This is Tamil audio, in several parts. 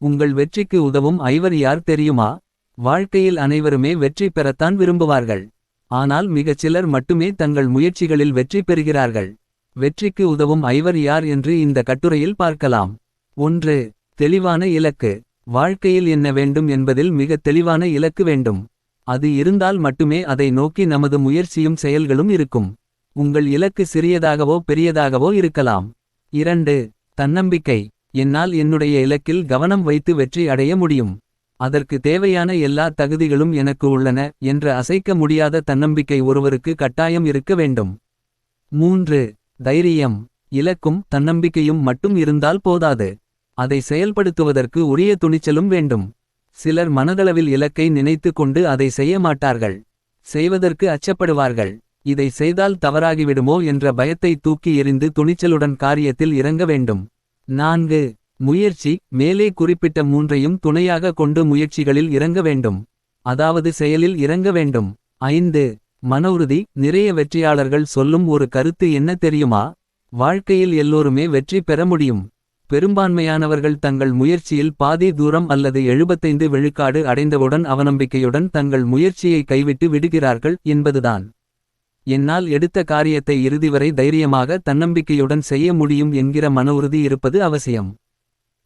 உங்கள் வெற்றிக்கு உதவும் ஐவர் யார் தெரியுமா? வாழ்க்கையில் அனைவருமே வெற்றி பெறத்தான் விரும்புவார்கள். ஆனால் மிகச் சிலர் மட்டுமே தங்கள் முயற்சிகளில் வெற்றி பெறுகிறார்கள். வெற்றிக்கு உதவும் ஐவர் யார் என்று இந்த கட்டுரையில் பார்க்கலாம். 1. தெளிவான இலக்கு. வாழ்க்கையில் என்ன வேண்டும் என்பதில் மிகத் தெளிவான இலக்கு வேண்டும். அது இருந்தால் மட்டுமே அதை நோக்கி நமது முயற்சியும் செயல்களும் இருக்கும். உங்கள் இலக்கு சிறியதாகவோ பெரியதாகவோ இருக்கலாம். 2. தன்னம்பிக்கை. என்னால் என்னுடைய இலக்கில் கவனம் வைத்து வெற்றி அடைய முடியும். அதற்கு தேவையான எல்லா தகுதிகளும் எனக்கு உள்ளன என்ற அசைக்க முடியாத தன்னம்பிக்கை ஒருவருக்கு கட்டாயம் இருக்க வேண்டும். 3. தைரியம். இலக்கும் தன்னம்பிக்கையும் மட்டும் இருந்தால் போதாது. அதை செயல்படுத்துவதற்கு உரிய துணிச்சலும் வேண்டும். சிலர் மனதளவில் இலக்கை நினைத்து கொண்டு அதை செய்ய மாட்டார்கள். செய்வதற்கு அச்சப்படுவார்கள். இதை செய்தால் தவறாகிவிடுமோ என்ற பயத்தை தூக்கி எறிந்து துணிச்சலுடன் காரியத்தில் இறங்க வேண்டும். 4. முயற்சி. மேலே குறிப்பிட்ட மூன்றையும் துணையாக கொண்டு முயற்சிகளில் இறங்க வேண்டும். அதாவது செயலில் இறங்க வேண்டும். 5. மன உறுதி. நிறைய வெற்றியாளர்கள் சொல்லும் ஒரு கருத்து என்ன தெரியுமா? வாழ்க்கையில் எல்லோருமே வெற்றி பெற முடியும். பெரும்பான்மையானவர்கள் தங்கள் முயற்சியில் பாதி தூரம் அல்லது 75 விழுக்காடு அடைந்தவுடன் அவநம்பிக்கையுடன் தங்கள் முயற்சியை கைவிட்டு விடுகிறார்கள் என்பதுதான். என்னால் எடுத்த காரியத்தை இறுதிவரை தைரியமாக தன்னம்பிக்கையுடன் செய்ய முடியும் என்கிற மன உறுதி இருப்பது அவசியம்.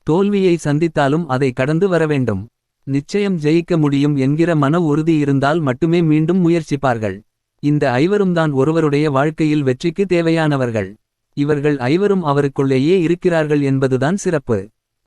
தோல்வியை சந்தித்தாலும் அதை கடந்து வரவேண்டும். நிச்சயம் ஜெயிக்க முடியும் என்கிற மன உறுதி இருந்தால் மட்டுமே மீண்டும் முயற்சிப்பார்கள். இந்த ஐவரும்தான் ஒருவருடைய வாழ்க்கையில் வெற்றிக்கு தேவையானவர்கள். இவர்கள் ஐவரும் அவருக்குள்ளேயே இருக்கிறார்கள் என்பதுதான் சிறப்பு.